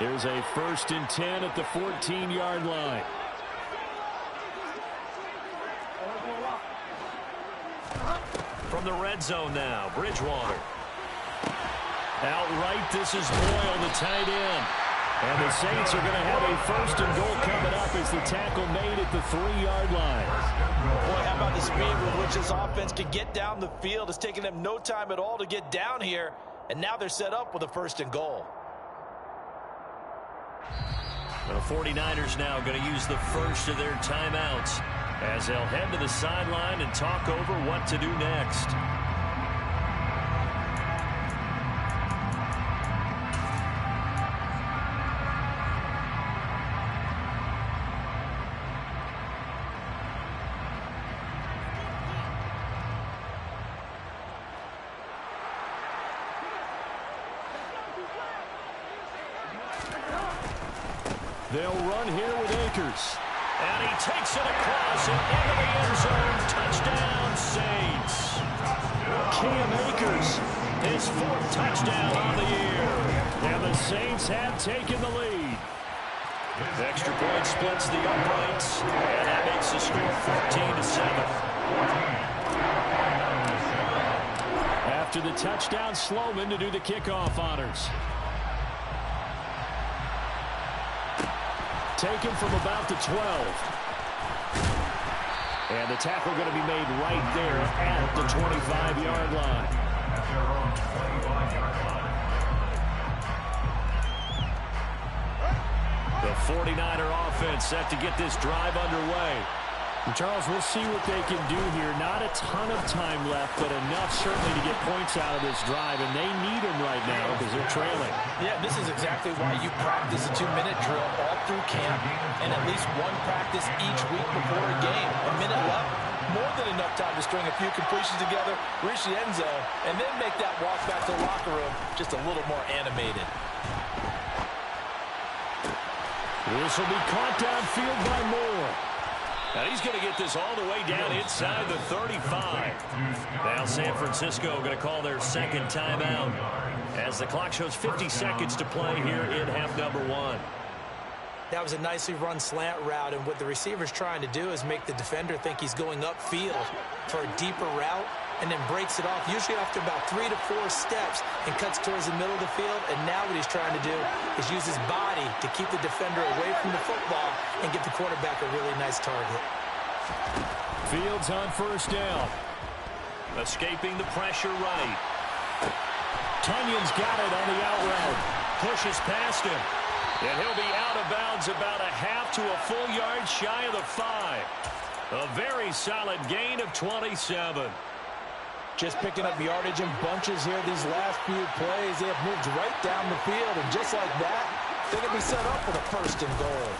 Here's a 1st and 10 at the 14-yard line. From the red zone now, Bridgewater. Outright, this is Boyle, the tight end. And the Saints are going to have a 1st and goal coming up as the tackle made at the 3-yard line. Boy, how about the speed with which this offense can get down the field? It's taken them no time at all to get down here, and now they're set up with a 1st and goal. The 49ers now going to use the first of their timeouts as they'll head to the sideline and talk over what to do next. They'll run here with Akers. And he takes it across and into the end zone. Touchdown, Saints. Cam Akers, his 4th touchdown on the year. And the Saints have taken the lead. The extra point splits the uprights. And that makes the score 14-7. After the touchdown, Sloman to do the kickoff honors. Taken from about the 12. And the tackle going to be made right there at the 25-yard line. The 49er offense set to get this drive underway. And Charles, we'll see what they can do here. Not a ton of time left, but enough certainly to get points out of this drive, and they need them right now because they're trailing. Yeah, this is exactly why you practice a 2-minute drill all through camp and at least one practice each week before a game. A minute left, more than enough time to string a few completions together, reach the end zone, and then make that walk back to the locker room just a little more animated. This will be caught downfield by Moore. And he's going to get this all the way down inside the 35. Now San Francisco going to call their 2nd timeout as the clock shows 50 seconds to play here in half number 1. That was a nicely run slant route, and what the receiver's trying to do is make the defender think he's going upfield for a deeper route and then breaks it off, usually after about 3 to 4 steps, and cuts towards the middle of the field. And now what he's trying to do is use his body to keep the defender away from the football and give the quarterback a really nice target. Fields on 1st down. Escaping the pressure right. Tunyon's got it on the out route. Pushes past him. And he'll be out of bounds about a half to a full yard shy of the 5. A very solid gain of 27. Just picking up yardage in bunches here these last few plays. They have moved right down the field, and just like that, they're going to be set up for the 1st and goal.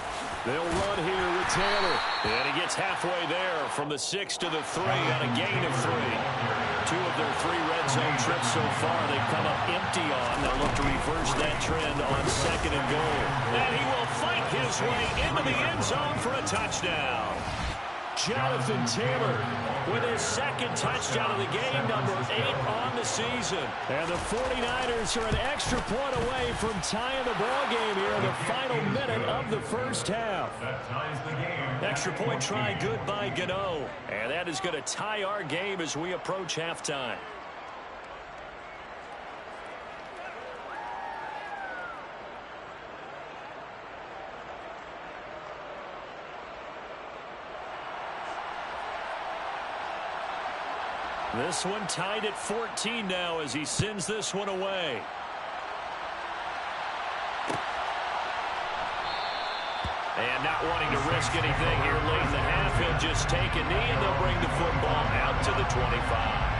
They'll run here with Taylor. And he gets halfway there from the 6 to the 3 on a gain of 3. 2 of their 3 red zone trips so far they've come up empty on. They'll look to reverse that trend on 2nd and goal. And he will fight his way into the end zone for a touchdown. Jonathan Taylor with his 2nd touchdown of the game, number 8 on the season. And the 49ers are an extra point away from tying the ball game here in the final minute of the 1st half. Extra point try good by Gano. And that is going to tie our game as we approach halftime. This one tied at 14 now as he sends this one away. And not wanting to risk anything here late in the half, he'll just take a knee and they'll bring the football out to the 25.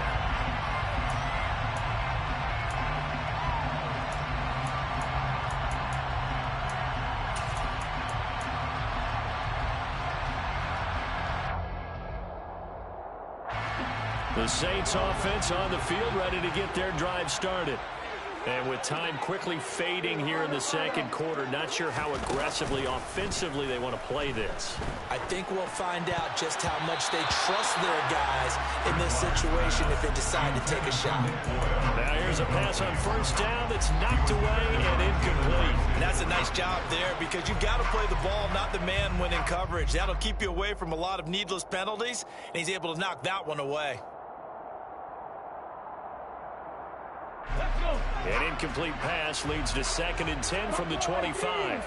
The Saints offense on the field ready to get their drive started. And with time quickly fading here in the 2nd quarter, not sure how aggressively, offensively they want to play this. I think we'll find out just how much they trust their guys in this situation if they decide to take a shot. Now here's a pass on 1st down that's knocked away and incomplete. Now That's a nice job there because you've got to play the ball, not the man when in coverage. That'll keep you away from a lot of needless penalties, and he's able to knock that one away. An incomplete pass leads to 2nd and 10 from the 25.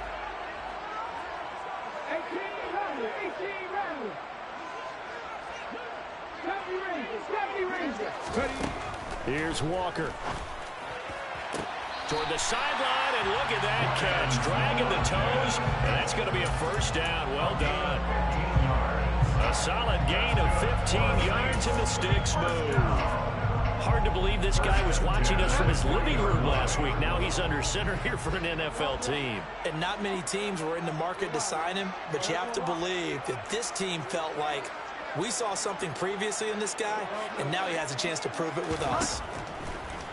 Here's Walker. Toward the sideline, and look at that catch. Dragging the toes, and that's going to be a first down. Well done. A solid gain of 15 yards, and the sticks move. Hard to believe this guy was watching us from his living room last week. Now he's under center here for an NFL team. And not many teams were in the market to sign him, but you have to believe that this team felt like we saw something previously in this guy, and now he has a chance to prove it with us.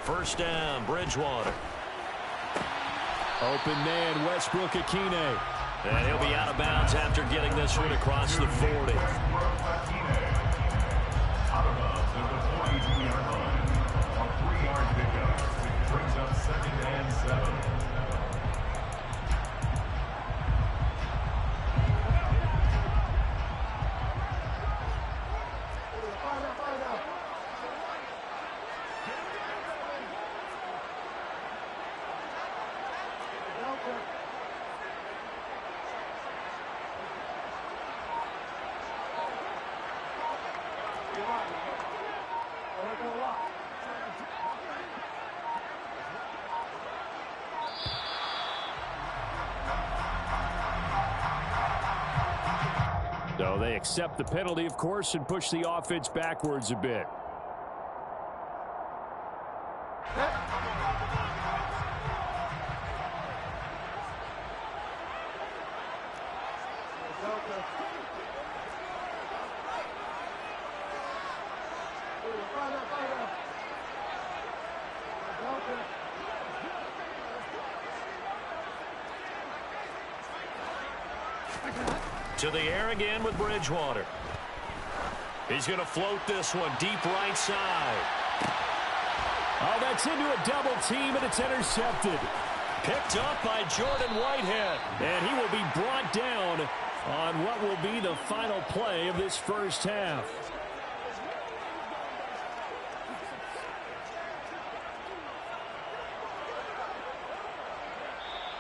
First down, Bridgewater. Open man, Westbrook-Akine. And he'll be out of bounds after getting this one across the 40. Brings up 2nd and 7. So they accept the penalty, of course, and push the offense backwards a bit. To the air again with Bridgewater. He's going to float this one deep right side. Oh, that's into a double team, and it's intercepted. Picked up by Jordan Whitehead. And he will be brought down on what will be the final play of this first half.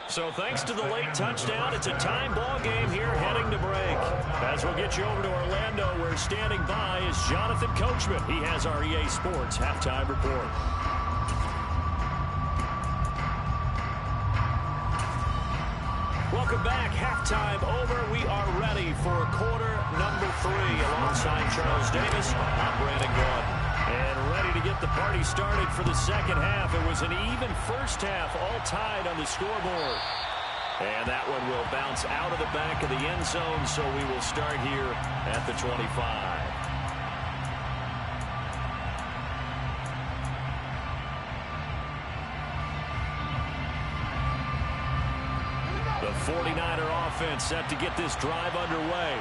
So thanks to the late touchdown, it's a time ball game here heading to break. As we'll get you over to Orlando, where standing by is Jonathan Coachman. He has our EA Sports halftime report. Welcome back. Halftime over. We are ready for quarter number 3. Alongside Charles Davis, I'm Brandon Gordon. And ready to get the party started for the second half. It was an even first half, all tied on the scoreboard. And that one will bounce out of the back of the end zone, so we will start here at the 25. The 49er offense set to get this drive underway.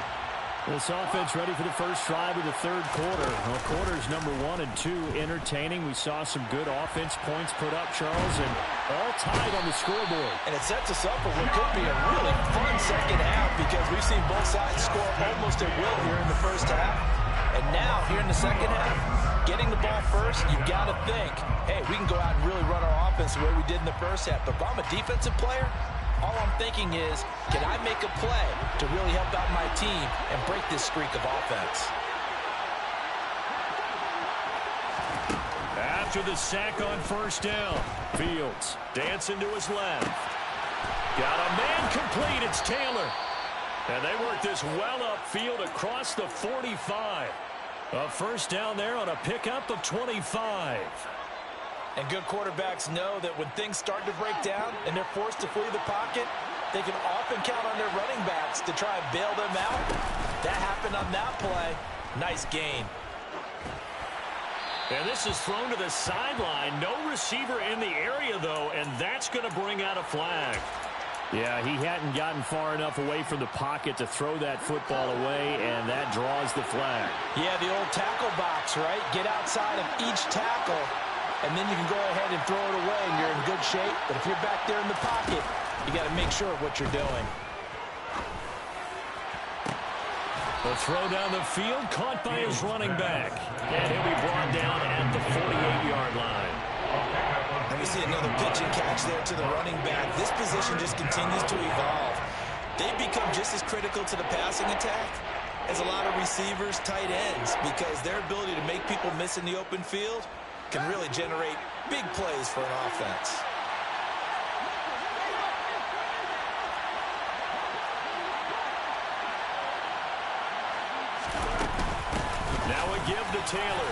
This offense ready for the first drive of the third quarter. Well, quarters number 1 and 2 entertaining. We saw some good offense points put up, Charles, and all tied on the scoreboard. And it sets us up for what could be a really fun second half because we've seen both sides score almost at will here in the first half. And now, here in the second half, getting the ball first, you've got to think, hey, we can go out and really run our offense the way we did in the first half. But if I'm a defensive player, all I'm thinking is, can I make a play to really help out my team and break this streak of offense? After the sack on first down, Fields dancing to his left. Got a man complete. It's Taylor. And they work this well upfield across the 45. A first down there on a pickup of 25. And good quarterbacks know that when things start to break down and they're forced to flee the pocket, they can often count on their running backs to try and bail them out. That happened on that play. Nice gain. And this is thrown to the sideline. No receiver in the area, though, and that's going to bring out a flag. Yeah, he hadn't gotten far enough away from the pocket to throw that football away, and that draws the flag. Yeah, the old tackle box, right? Get outside of each tackle, and then you can go ahead and throw it away, and you're in good shape. But if you're back there in the pocket, You got to make sure of what you're doing. The throw down the field, caught by his running back. And he'll be brought down at the 48-yard line. And we see another pitch and catch there to the running back. This position just continues to evolve. They've become just as critical to the passing attack as a lot of receivers, tight ends, because their ability to make people miss in the open field can really generate big plays for an offense. Now a give to Taylor.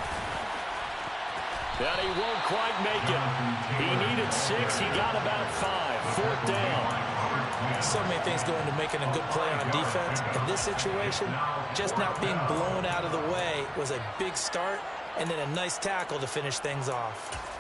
And he won't quite make it. He needed 6. He got about 5. 4th down. So many things go into making a good play on defense. In this situation, just not being blown out of the way was a big start, and then a nice tackle to finish things off.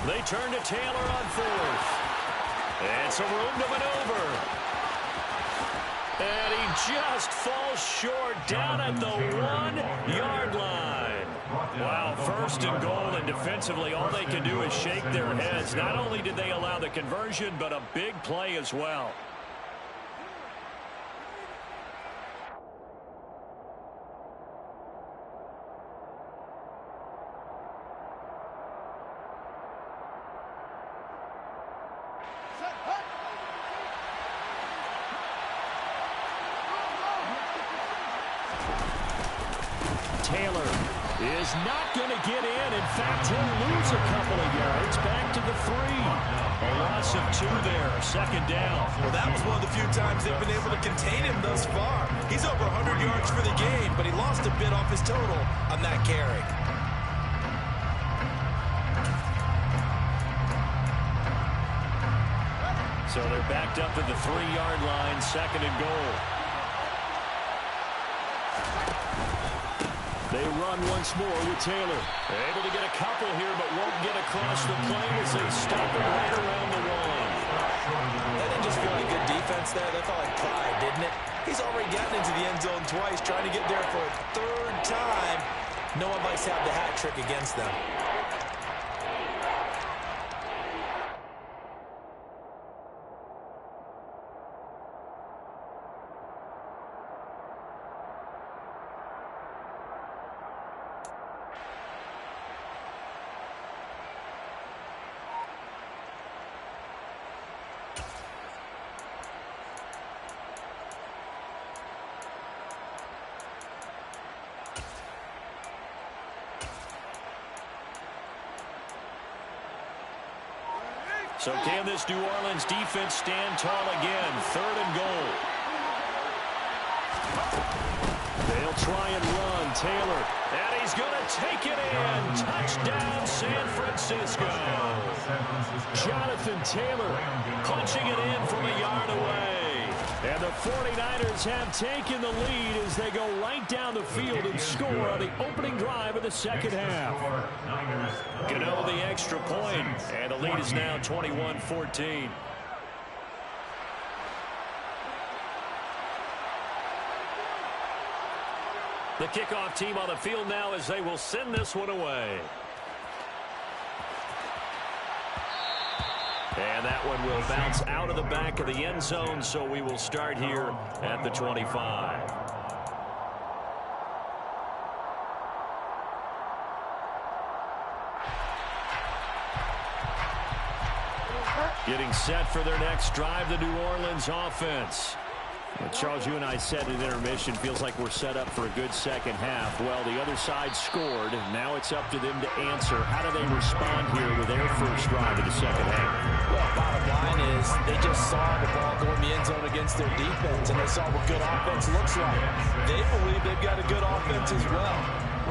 They turn to Taylor on 4th. And some room to maneuver. And he just falls short down at the 1-yard line. Wow, 1st and goal, and defensively all they can do is shake their heads. Not only did they allow the conversion, but a big play as well. Taylor is not going to get in. In fact, he'll lose a couple of yards. Back to the 3. A loss of 2 there. 2nd down. Well, that was one of the few times they've been able to contain him thus far. He's over 100 yards for the game, but he lost a bit off his total on that carry. So they're backed up to the 3-yard line. 2nd and goal. They run once more with Taylor. Able to get a couple here, but won't get across the plane as they stop it right around the 1. That didn't just feel like good defense there. That felt like pride, didn't it? He's already gotten into the end zone twice, trying to get there for a 3rd time. No one likes to have the hat trick against them. So can this New Orleans defense stand tall again? 3rd and goal. They'll try and run. Taylor. And he's going to take it in. Touchdown, San Francisco. Jonathan Taylor Punching it in from a yard away. And the 49ers have taken the lead as they go right down the field and score on the opening drive of the 2nd half. Gano the extra point, and the lead is now 21-14. The kickoff team on the field now as they will send this one away. And that one will bounce out of the back of the end zone, so we will start here at the 25. Getting set for their next drive, the New Orleans offense. Well, Charles, you and I said at intermission, feels like we're set up for a good second half. Well, the other side scored. Now it's up to them to answer. How do they respond here with their first drive of the second half? Well, bottom line is they just saw the ball go in the end zone against their defense, and they saw what good offense looks like. They believe they've got a good offense as well.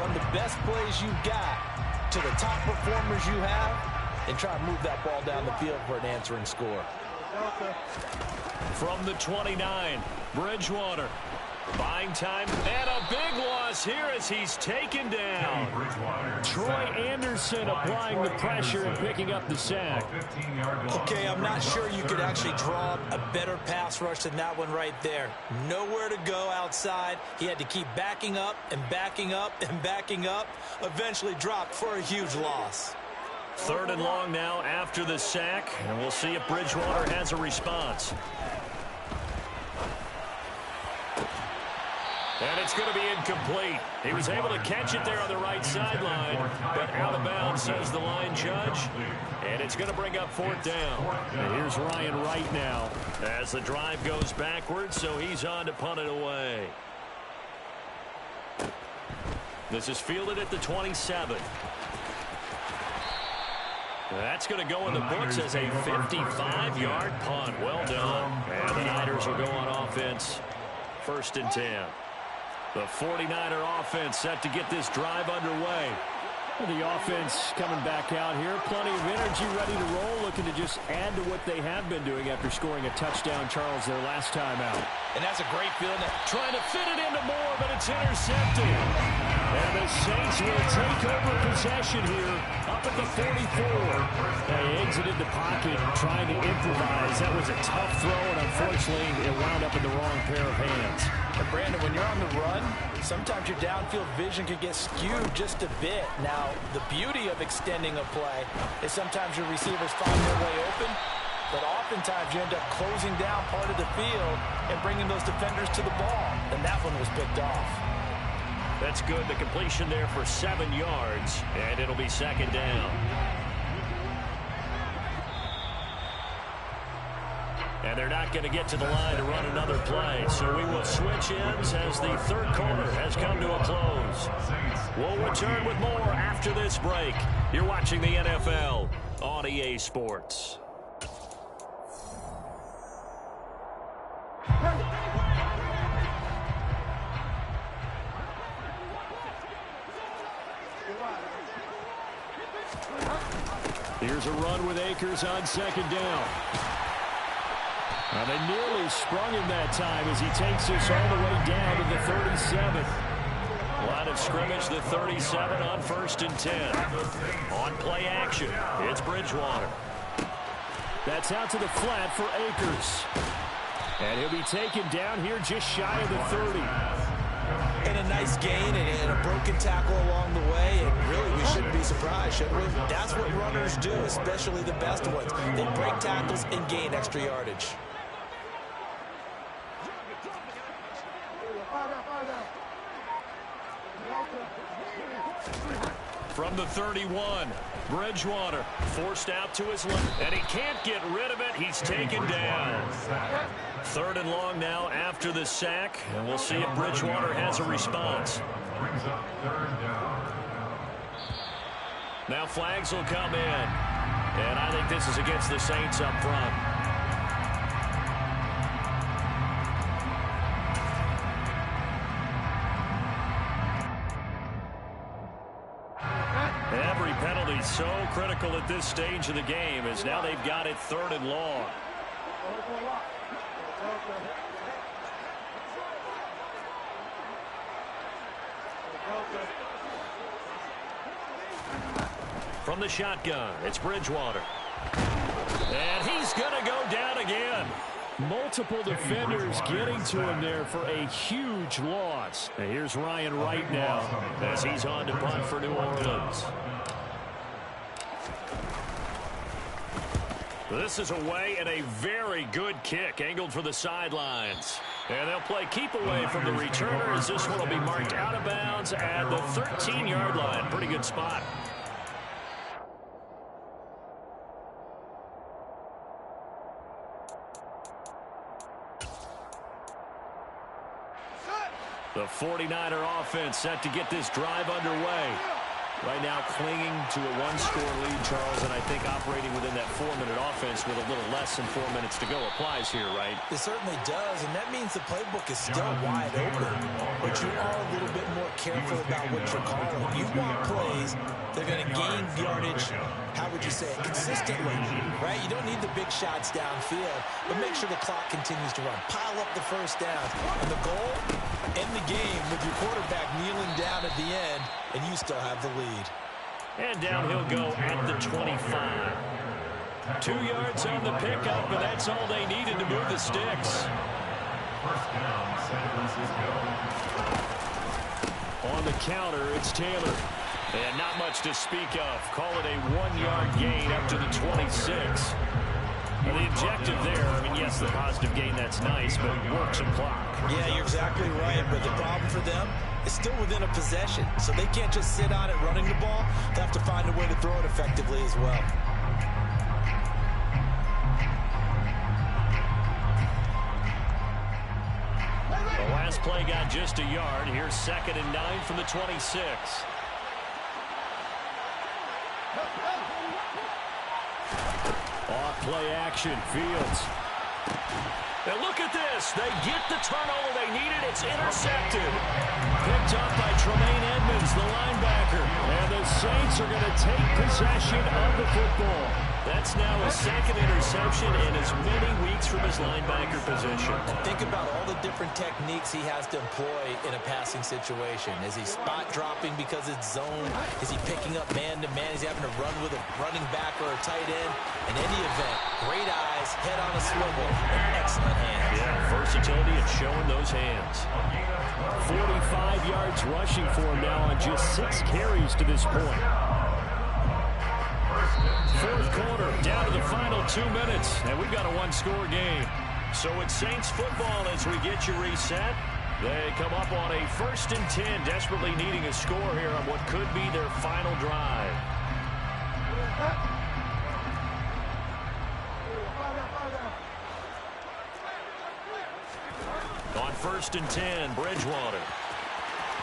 Run the best plays you've got to the top performers you have, and try to move that ball down the field for an answering score. From the 29, Bridgewater. Buying time, and a big loss here as he's taken down. Troy Anderson applying the pressure and picking up the sack. Okay, I'm not sure you could actually draw up a better pass rush than that one right there. Nowhere to go outside. He had to keep backing up and backing up and backing up. Eventually dropped for a huge loss. 3rd and long now after the sack, and we'll see if Bridgewater has a response. And it's going to be incomplete. He was able to catch it there on the right sideline, but out of bounds, says the line judge. And it's going to bring up 4th down. And here's Ryan Wright now. As the drive goes backwards, so he's on to punt it away. This is fielded at the 27. That's going to go in the books as a 55-yard punt. Well done. And the Niners will go on offense. 1st and 10. The 49er offense set to get this drive underway. The offense coming back out here. Plenty of energy, ready to roll, looking to just add to what they have been doing after scoring a touchdown, Charles, their last time out. And that's a great feeling. Trying to fit it into Moore, but it's intercepted. And the Saints will take over possession here up at the 44. They exited the pocket trying to improvise. That was a tough throw, and unfortunately, it wound up in the wrong pair of hands. And Brandon, when you're on the run, sometimes your downfield vision can get skewed just a bit. Now, the beauty of extending a play is sometimes your receivers find their way open, but oftentimes you end up closing down part of the field and bringing those defenders to the ball. And that one was picked off. That's good. The completion there for 7 yards, and it'll be 2nd down. And they're not going to get to the line to run another play, so we will switch ends as the 3rd quarter has come to a close. We'll return with more after this break. You're watching the NFL on EA Sports. Here's a run with Akers on 2nd down. And they nearly sprung him that time as he takes us all the way down to the 37. Line of scrimmage, the 37 on 1st and 10. On play action, it's Bridgewater. That's out to the flat for Akers. And he'll be taken down here just shy of the 30. And a nice gain and a broken tackle along the way. And really, we shouldn't be surprised, should we? That's what runners do, especially the best ones. They break tackles and gain extra yardage. From the 31, Bridgewater forced out to his left, and he can't get rid of it. He's taken down. 3rd and long now after the sack, and we'll see if Bridgewater has a response. Now flags will come in, and I think this is against the Saints up front. Every penalty so critical at this stage of the game as now they've got it 3rd and long. From the shotgun, it's Bridgewater. And he's going to go down again. Multiple defenders getting to him there for a huge loss. And here's Ryan Wright now as he's on to punt for New Orleans. This is away and a very good kick angled for the sidelines. And they'll play keep away from the returner as this one will be marked out of bounds at the 13-yard line. Pretty good spot. The 49er offense set to get this drive underway. Right now clinging to a one-score lead, Charles, and I think operating within that 4-minute offense with a little less than 4 minutes to go applies here, right? It certainly does, and that means the playbook is still wide open. But you are a little bit more careful about what you're calling. You want plays that are going to gain yardage, how would you say it, consistently, right? You don't need the big shots downfield, but make sure the clock continues to run. Pile up the first down. And the goal, and you still have the lead. And down he'll go at the 25. 2 yards on the pickup, and that's all they needed to move the sticks. First down, San Francisco. On the counter, it's Taylor. And not much to speak of. Call it a 1-yard gain up to the 26. Well, the objective there, I mean, yes, the positive gain, that's nice, but work some clock. Yeah, you're exactly right, but the problem for them is still within a possession, so they can't just sit on it running the ball. They have to find a way to throw it effectively as well. The last play got just a yard. Here's 2nd and 9 from the 26. Off play action, Fields. And look at this. They get the turnover they needed. It's intercepted. Picked up by Tremaine Edmonds, the linebacker. And the Saints are going to take possession of the football. That's now his 2nd interception in as many weeks from his linebacker position. And think about all the different techniques he has to employ in a passing situation. Is he spot dropping because it's zone? Is he picking up man-to-man? Is he having to run with a running back or a tight end? In any event, great eyes, head on a swivel, and excellent hands. Yeah, versatility and showing those hands. 45 yards rushing for him now on just 6 carries to this point. 4th quarter, down to the final 2 minutes, and we've got a 1-score game. So it's Saints football as we get you reset. They come up on a 1st and 10, desperately needing a score here on what could be their final drive. On 1st and 10, Bridgewater.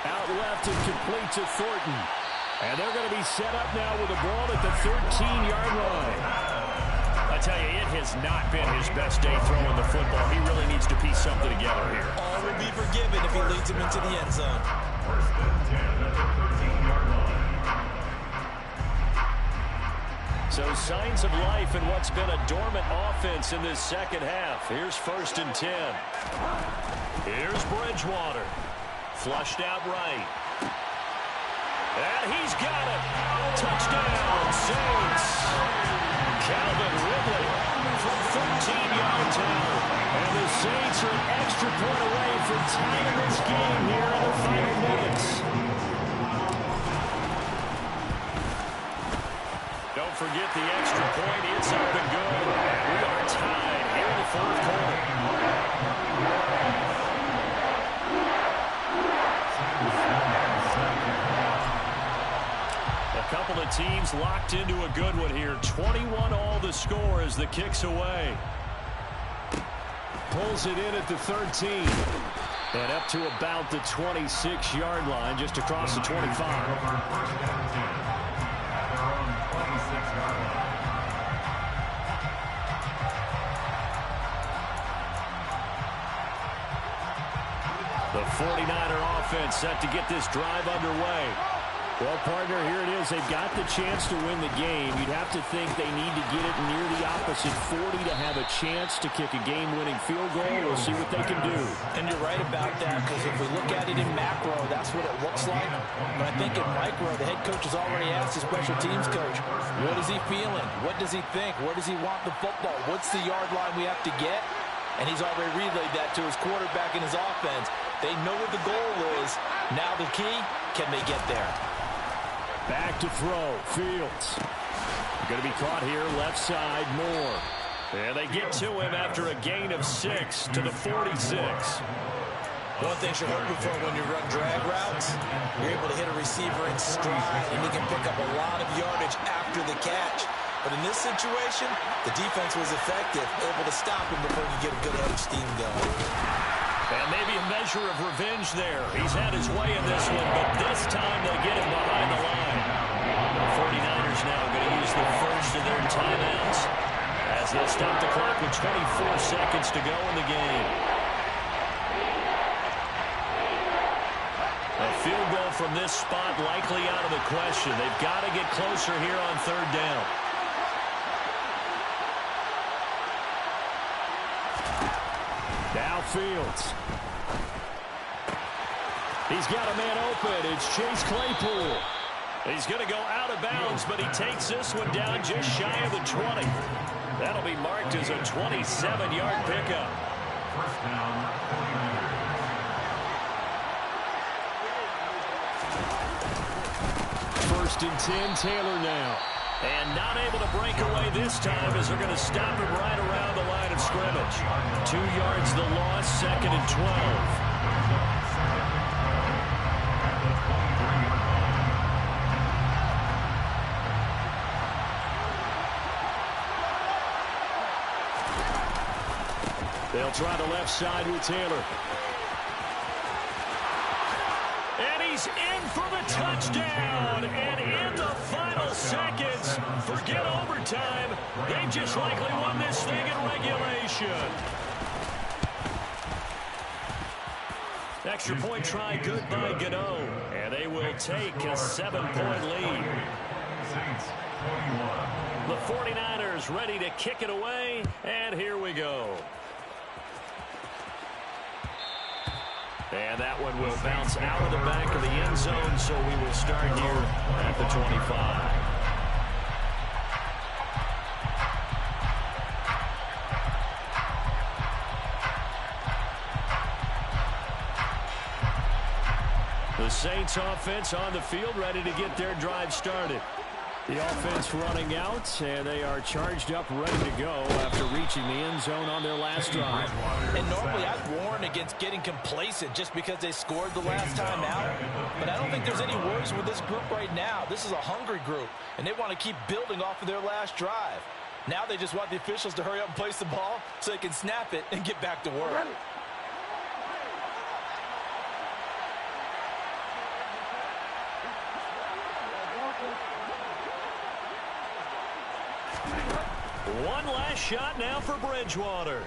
Out left and complete to Thornton. And they're going to be set up now with the ball at the 13-yard line. I tell you, it has not been his best day throwing the football. He really needs to piece something together here. All will be forgiven if he leads him into the end zone. 1st and 10 at the 13-yard line. So signs of life in what's been a dormant offense in this 2nd half. Here's 1st and 10. Here's Bridgewater. Flushed out right. And he's got it. Touchdown, Saints. Calvin Ridley from 13 yards out. And the Saints are an extra point away from tying this game here in the final minutes. Don't forget the extra point. It's up and good. We are tied here in the 4th quarter. A couple of teams locked into a good one here. 21 all the score as the kick's away. Pulls it in at the 13. And up to about the 26-yard line, just across the 25. First down, 10 at their own 26-yard line. The 49er offense set to get this drive underway. Well, partner, here it is. They've got the chance to win the game. You'd have to think they need to get it near the opposite 40 to have a chance to kick a game-winning field goal. We'll see what they can do. And you're right about that, because if we look at it in macro, that's what it looks like. But I think in micro, the head coach has already asked the special teams coach, what is he feeling? What does he think? Where does he want the football? What's the yard line we have to get? And he's already relayed that to his quarterback and his offense. They know what the goal is. Now the key, can they get there? Back to throw, Fields. Going to be caught here, left side, Moore. And they get to him after a gain of 6 to the 46. One thing you're hoping for when you run drag routes, you're able to hit a receiver in stride, and he can pick up a lot of yardage after the catch. But in this situation, the defense was effective, able to stop him before he could get a good head of steam going. And maybe a measure of revenge there. He's had his way in this one, but this time they get him behind the line. The 49ers now going to use the first of their timeouts as they'll stop the clock with 24 seconds to go in the game. A field goal from this spot likely out of the question. They've got to get closer here on 3rd down. Now Fields. He's got a man open. It's Chase Claypool. He's going to go out of bounds, but he takes this one down just shy of the 20. That'll be marked as a 27-yard pickup. First down, 49ers. First and 10, Taylor now. And not able to break away this time as they're going to stop him right around the line of scrimmage. 2 yards the loss, second and 12. They'll try the left side with Taylor. And he's in for the touchdown. And in the final seconds, forget overtime. They just likely won this thing in regulation. Extra point try good by Gano. And they will take a 7-point lead. Saints, 21. The 49ers ready to kick it away. And here we go. And that one will bounce out of the back of the end zone, so we will start here at the 25. The Saints offense on the field, ready to get their drive started. The offense running out, and they are charged up, ready to go after reaching the end zone on their last drive. And normally I'd warn against getting complacent just because they scored the last time out. But I don't think there's any worries with this group right now. This is a hungry group, and they want to keep building off of their last drive. Now they just want the officials to hurry up and place the ball so they can snap it and get back to work. One last shot now for Bridgewater.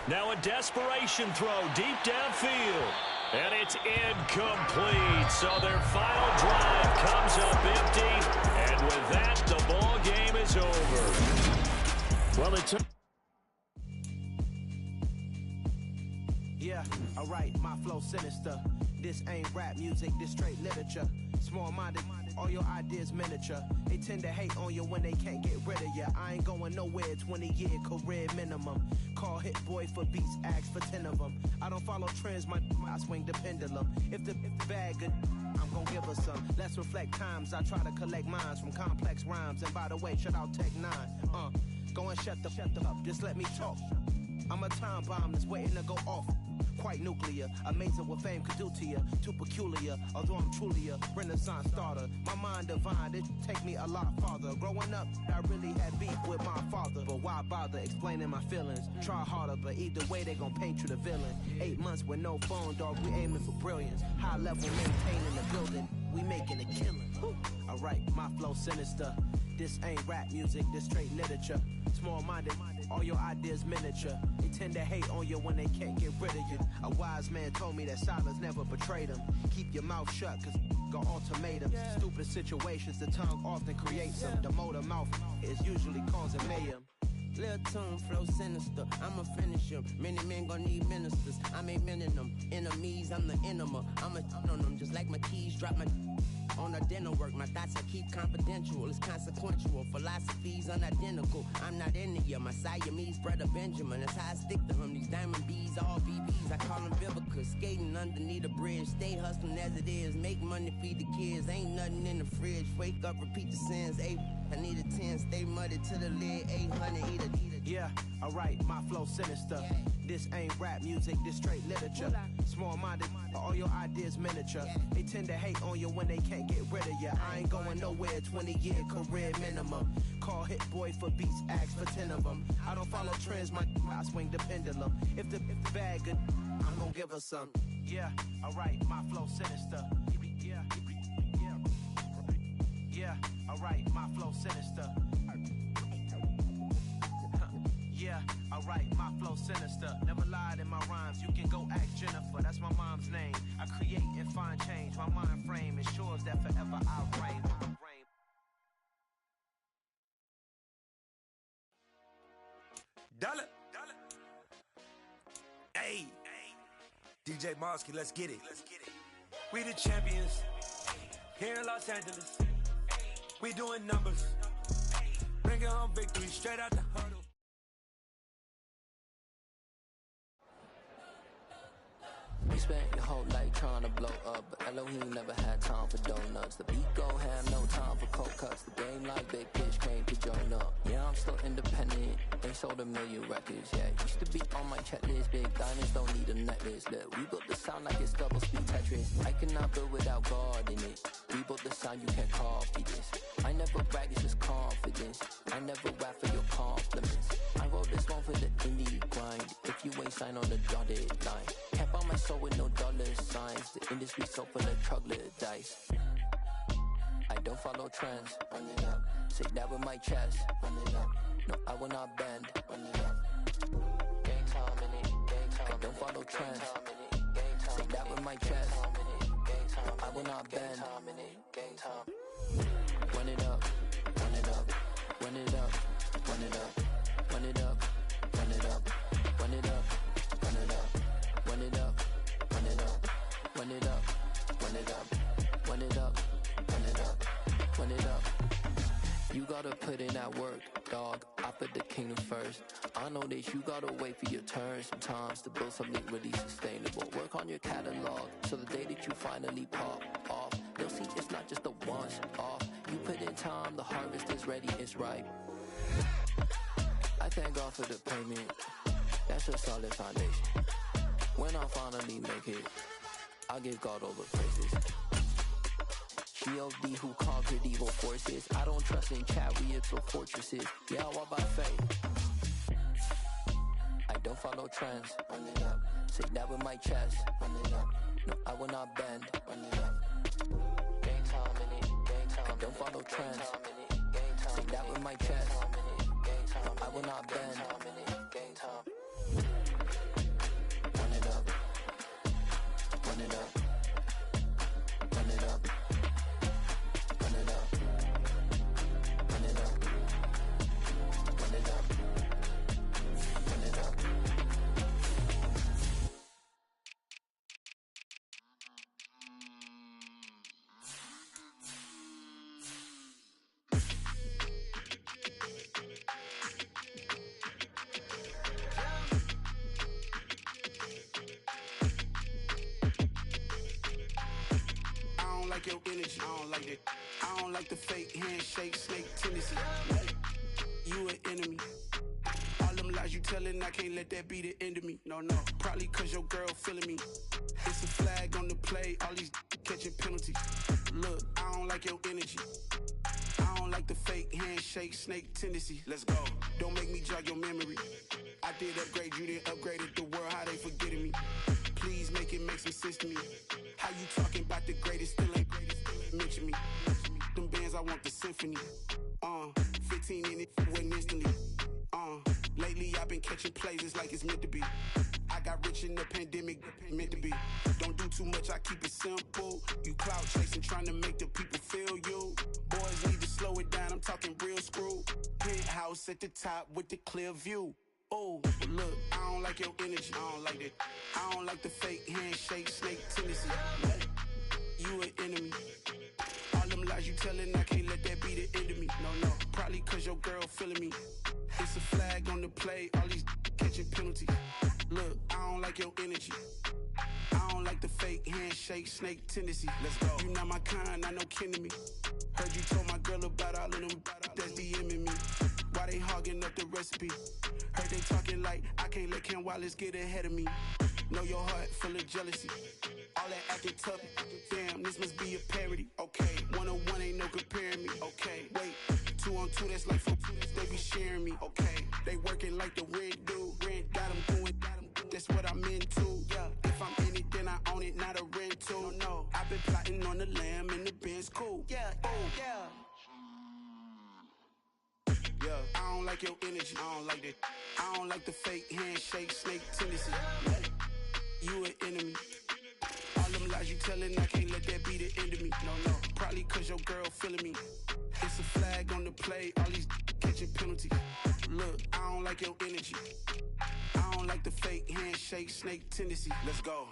Now a desperation throw deep downfield. And it's incomplete. So their final drive comes up empty. And with that, the ball game is over. Well, it took... Yeah, alright, my flow sinister. This ain't rap music, this straight literature. Small-minded, all your ideas miniature. They tend to hate on you when they can't get rid of you. I ain't going nowhere, 20-year career minimum. Call Hit Boy for beats, ask for 10 of them. I don't follow trends, I swing the pendulum. If the bag good, I'm gonna give her some. Let's reflect times, I try to collect minds from complex rhymes. And by the way, shout out Tech 9. Go and shut the up, just let me talk. I'm a time bomb that's waiting to go off. Quite nuclear, amazing what fame could do to you. Too peculiar, although I'm truly a renaissance starter. My mind divine, it take me a lot farther. Growing up, I really had beef with my father. But why bother explaining my feelings? Try harder, but either way they gon' paint you the villain. 8 months with no phone, dog, we aiming for brilliance. High level maintaining the building, we making a killing. Alright, my flow sinister. This ain't rap music, this straight literature. Small-minded, all your ideas miniature. They tend to hate on you when they can't get rid of you. A wise man told me that silence never betrayed him. Keep your mouth shut, cause got ultimatums. Stupid situations, the tongue often creates them. The motor mouth is usually causing mayhem. Lil' tune, flow sinister, I'ma finish him. Many men gon' need ministers, I'm a men in them. Enemies, I'm the enema. I'm on them, just like my keys, drop my on a dinner work. My thoughts I keep confidential, it's consequential. Philosophies unidentical, I'm not in it yet. My Siamese brother Benjamin, that's how I stick to him. These diamond bees, all BBs, I call them Vivica. Skating underneath a bridge, stay hustling as it is. Make money, feed the kids, ain't nothing in the fridge. Wake up, repeat the sins, I need a 10, stay muddy to the lid, 800, eat a. Yeah, alright, my flow sinister. This ain't rap music, this straight literature. Small-minded, all your ideas miniature. They tend to hate on you when they can't get rid of you. I ain't going nowhere, 20-year career minimum. Call Hit Boy for beats, ask for 10 of them. I don't follow trends, I swing the pendulum. If the bag good, I'm gonna give her some. Yeah, alright, my flow sinister. Yeah, alright, my flow sinister. Yeah, alright, my flow sinister. Never lied in my rhymes, you can go ask Jennifer. That's my mom's name. I create and find change. My mind frame ensures that forever I reign. Dollar. Hey. DJ Mosky, let's get it. We the champions here in Los Angeles. We doing numbers. Bringing home victory straight out the huddle. You spent your whole life trying to blow up, but Elohim never had time for donuts. The beat go ham, no time for cold cuts. The game like Big Pitch came to join up. Yeah, I'm still independent, ain't sold a million records yet. Used to be on my checklist, big diamonds don't need a necklace. Look, we built the sound like it's double speed Tetris. I cannot build without God in it. We built the sound, you can't copy this. I never brag, it's just confidence. I never rap for your compliments. I wrote this one for the indie grind. If you ain't signed on the dotted line, can't buy my soul with no dollar signs. The industry so full of troglodytes. I don't follow trends. Run it up. Say that with my chest. Run it up. No, I will not bend. Run it up. Gang time in it. Gang time. I don't follow trends. Say that with my chest. I will not bend. Gang time. Run it up. Run it up. Run it up. Run it up. Run it up. Run it up. Run it up. Run it up. Run it up. Run it up. Run it up. Run it up. Run it up. Run it up. Run it up. You gotta put in that work, dog. I put the kingdom first. I know that you gotta wait for your turn sometimes to build something really sustainable. Work on your catalog so the day that you finally pop off, you'll see it's not just a once off. You put in time, the harvest is ready, it's ripe. I thank God for the payment. That's a solid foundation. When I finally make it, I'll give God all the praises. G.O.D. who conquered evil forces. I don't trust in chariots or fortresses. Yeah, I walk by faith. I don't follow trends. Run it up. Say that with my chest. Run it up. No, I will not bend. Run it up. Gang time in it. Gang time. I don't follow trends. Say that with my chest. I will not bend. Gang time. Run it up. Run it up. Run it up. Run it up. Run it up. Run it up. Run it up. I don't like your energy, I don't like it. I don't like the fake handshake, snake tendency. You an enemy. All them lies you telling, I can't let that be the end of me. No, probably cause your girl feeling me. It's a flag on the play, all these catching penalties. Look, I don't like your energy. I don't like the fake handshake, snake tendency. Let's go. Don't make me jog your memory. I did upgrade, you didn't upgrade it. The world, how they forgetting me. Please make it make some sense to me. How you talking about the greatest, still ain't greatest, still ain't mention me. Them bands, I want the symphony. 15 in it, wasn't instantly. Lately I've been catching plays, it's like it's meant to be. I got rich in the pandemic, meant to be. Don't do too much, I keep it simple. You clout chasing, trying to make the people feel you. Boys need to slow it down, I'm talking real screw. Penthouse at the top with the clear view. Oh, look, I don't like your energy, I don't like it. I don't like the fake handshake, snake tendency. You an enemy. All them lies you telling, I can't let that be the end of me. No, probably cause your girl feeling me. It's a flag on the play, all these catching penalties. Look, I don't like your energy. I don't like the fake handshake, snake tendency. Let's go. You not my kind, I know kin to me. Heard you told my girl about all of them, that's DMing me. Why they hogging up the recipe? Heard they talking like I can't let Ken Wallace get ahead of me. Know your heart full of jealousy. All that acting tough, damn, this must be a parody. Okay, 1-on-1 ain't no comparing me. Okay, wait, 2-on-2, that's like 4, they be sharing me. Okay, they working like the rent do. Rent got them doing, that's what I'm into. Yeah, if I'm in it, then I own it, not a rental. No, I've been plotting on the lamb and the Benz cool. Yeah, yeah. Yeah, I don't like your energy, I don't like that. I don't like the fake handshake, snake tendency. You an enemy. All them lies you telling, I can't let that be the end of me. No, probably cause your girl feeling me. It's a flag on the play, all these catching penalties. Look, I don't like your energy. I don't like the fake handshake, snake tendency. Let's go.